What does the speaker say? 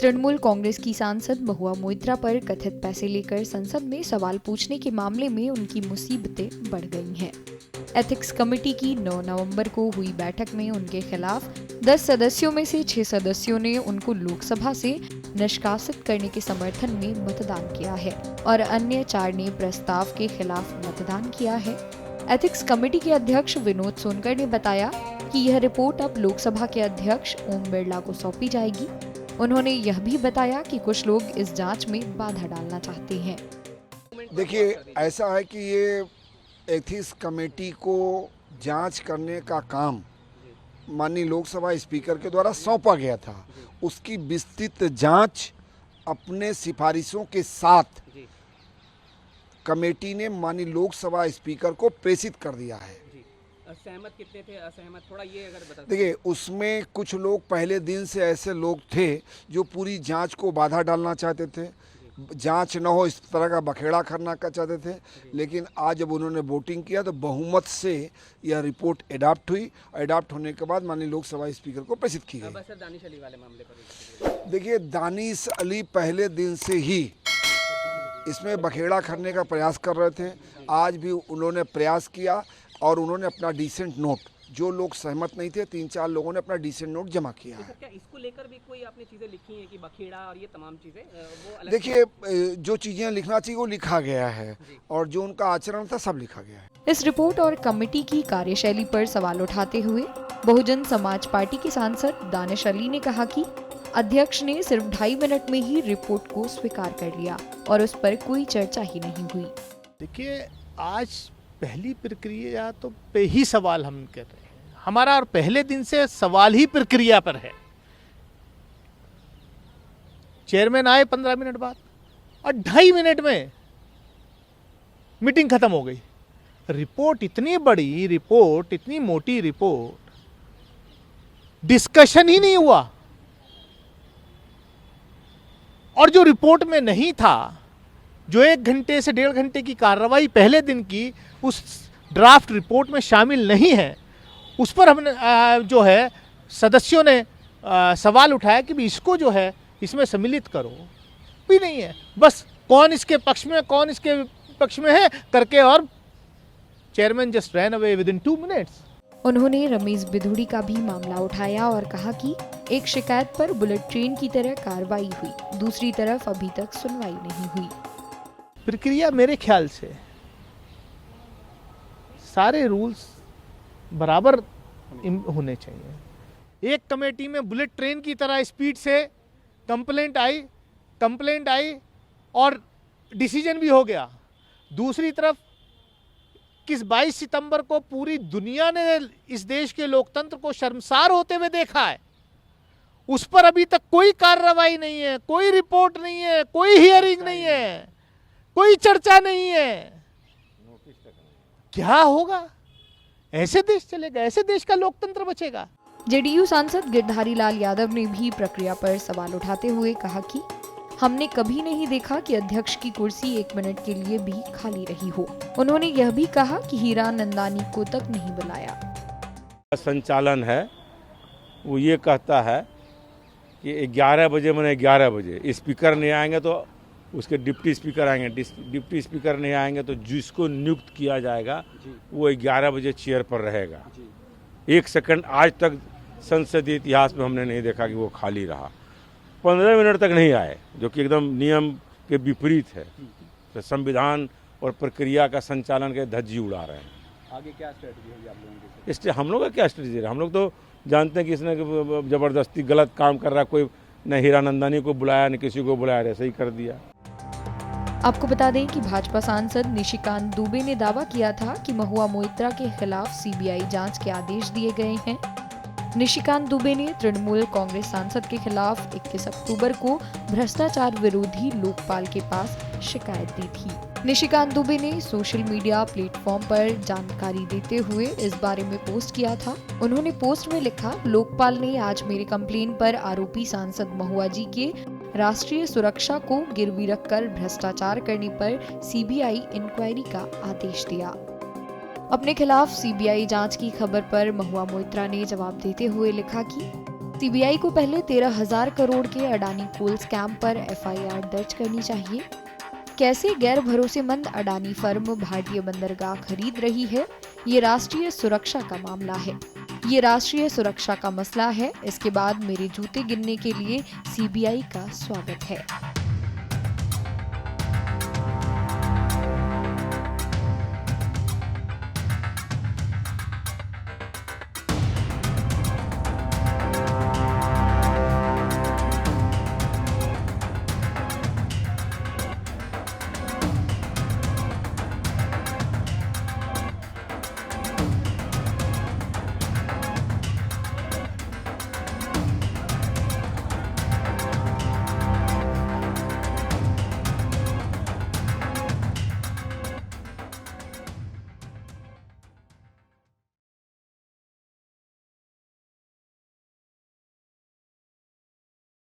तृणमूल कांग्रेस की सांसद महुआ मोइत्रा पर कथित पैसे लेकर संसद में सवाल पूछने के मामले में उनकी मुसीबतें बढ़ गई हैं। एथिक्स कमेटी की 9 नवंबर को हुई बैठक में उनके खिलाफ 10 सदस्यों में से 6 सदस्यों ने उनको लोकसभा से निष्कासित करने के समर्थन में मतदान किया है और अन्य 4 ने प्रस्ताव के खिलाफ मतदान किया है। एथिक्स कमेटी के अध्यक्ष विनोद सोनकर ने बताया कि यह रिपोर्ट अब लोकसभा के अध्यक्ष ओम बिरला को सौंपी जाएगी। उन्होंने यह भी बताया कि कुछ लोग इस जांच में बाधा डालना चाहते हैं। देखिए, ऐसा है कि ये एथिक्स कमेटी को जांच करने का काम माननीय लोकसभा स्पीकर के द्वारा सौंपा गया था। उसकी विस्तृत जांच अपने सिफारिशों के साथ कमेटी ने माननीय लोकसभा स्पीकर को प्रेषित कर दिया है। सहमत कितने थे, असहमत, थोड़ा ये अगर बता। देखिए, उसमें कुछ लोग पहले दिन से ऐसे लोग थे जो पूरी जांच को बाधा डालना चाहते थे, जांच न हो इस तरह का बखेड़ा करना चाहते थे। लेकिन आज जब उन्होंने वोटिंग किया तो बहुमत से यह रिपोर्ट एडॉप्ट हुई। एडॉप्ट होने के बाद माननीय लोकसभा स्पीकर को प्रेषित की गई। दानिश अली वाले मामले पर देखिए, दानिश अली पहले दिन से ही इसमें बखेड़ा करने का प्रयास कर रहे थे। आज भी उन्होंने प्रयास किया और उन्होंने अपना डिसेंट नोट, जो लोग सहमत नहीं थे 3-4 लोगों ने अपना डिसेंट नोट जमा किया है। क्या इसको लेकर भी कोई आपने चीजें लिखी हैं कि बखेड़ा और ये तमाम चीजें वो अलग? देखिए, जो चीजें लिखना चाहिए वो लिखा गया है और जो उनका आचरण था सब लिखा गया है। इस रिपोर्ट और कमेटी की कार्यशैली पर सवाल उठाते हुए बहुजन समाज पार्टी के सांसद दानिश अली ने कहा कि अध्यक्ष ने सिर्फ 2.5 मिनट में ही रिपोर्ट को स्वीकार कर लिया और उस पर कोई चर्चा ही नहीं हुई। देखिए, आज पहली प्रक्रिया तो पे ही सवाल हम कर रहे हैं। हमारा और पहले दिन से सवाल ही प्रक्रिया पर है। चेयरमैन आए 15 मिनट बाद और 2.5 मिनट में मीटिंग खत्म हो गई। रिपोर्ट इतनी बड़ी रिपोर्ट, इतनी मोटी रिपोर्ट, डिस्कशन ही नहीं हुआ। और जो रिपोर्ट में नहीं था, जो 1 घंटे से 1.5 घंटे की कार्रवाई पहले दिन की उस ड्राफ्ट रिपोर्ट में शामिल नहीं है, उस पर हमने जो है सदस्यों ने सवाल उठाया कि भी इसको जो है इसमें सम्मिलित करो। भी नहीं है, बस कौन इसके पक्ष में कौन इसके पक्ष में है करके और chairman just ran away with in 2 minutes. उन्होंने रमेश बिधूड़ी का भी मामला उठाया और कहा कि एक शिकायत पर बुलेट ट्रेन की तरह कार्रवाई हुई, दूसरी तरफ अभी तक सुनवाई नहीं हुई। प्रक्रिया मेरे ख्याल से सारे रूल्स बराबर होने चाहिए। एक कमेटी में बुलेट ट्रेन की तरह स्पीड से कंप्लेंट आई और डिसीजन भी हो गया। दूसरी तरफ किस 22 सितंबर को पूरी दुनिया ने इस देश के लोकतंत्र को शर्मसार होते हुए देखा है, उस पर अभी तक कोई कार्रवाई नहीं है, कोई रिपोर्ट नहीं है, कोई हियरिंग नहीं है, कोई चर्चा नहीं है। क्या होगा? ऐसे देश चलेगा? ऐसे देश का लोकतंत्र बचेगा? जेडीयू सांसद गिरधारी लाल यादव ने भी प्रक्रिया पर सवाल उठाते हुए कहा कि हमने कभी नहीं देखा कि अध्यक्ष की कुर्सी 1 मिनट के लिए भी खाली रही हो। उन्होंने यह भी कहा कि हीरा नंदानी को तक नहीं बुलाया। संचालन है वो ये कहता है कि 11 बजे मैंने 11 बजे स्पीकर नहीं आएंगे तो उसके डिप्टी स्पीकर आएंगे, डिप्टी स्पीकर नहीं आएंगे तो जिसको नियुक्त किया जाएगा वो 11 बजे चेयर पर रहेगा। 1 सेकंड आज तक संसदीय इतिहास में हमने नहीं देखा कि वो खाली रहा। 15 मिनट तक नहीं आए, जो कि एकदम नियम के विपरीत है। तो संविधान और प्रक्रिया का संचालन के धज्जी उड़ा रहे हैं। आगे क्या स्ट्रेटजी होगी आप लोगों की? इसलिए हम लोग का क्या स्ट्रेटजी है? हम लोग तो जानते हैं कि इसने जबरदस्ती गलत काम कर रहा है। कोई न हीरा नंदानी को बुलाया न किसी को बुलाया, ऐसे ही कर दिया। आपको बता दें कि भाजपा सांसद निशिकांत दुबे ने दावा किया था कि महुआ मोइत्रा के खिलाफ सीबीआई जांच के आदेश दिए गए हैं। निशिकांत दुबे ने तृणमूल कांग्रेस सांसद के खिलाफ 21 अक्टूबर को भ्रष्टाचार विरोधी लोकपाल के पास शिकायत दी थी। निशिकांत दुबे ने सोशल मीडिया प्लेटफॉर्म पर जानकारी देते हुए इस बारे में पोस्ट किया था। उन्होंने पोस्ट में लिखा, लोकपाल ने आज मेरे कंप्लेन पर आरोपी सांसद महुआ जी के राष्ट्रीय सुरक्षा को गिरवी रखकर भ्रष्टाचार करने पर सीबीआई इंक्वायरी का आदेश दिया। अपने खिलाफ सीबीआई जांच की खबर पर महुआ मोइत्रा ने जवाब देते हुए लिखा कि सीबीआई को पहले 13,000 करोड़ के अडानी कोल स्कैम पर एफआईआर दर्ज करनी चाहिए। कैसे गैर भरोसेमंद अडानी फर्म भारतीय बंदरगाह खरीद रही है, ये राष्ट्रीय सुरक्षा का मामला है। ये राष्ट्रीय सुरक्षा का मसला है। इसके बाद मेरे जूते गिनने के लिए सीबीआई का स्वागत है।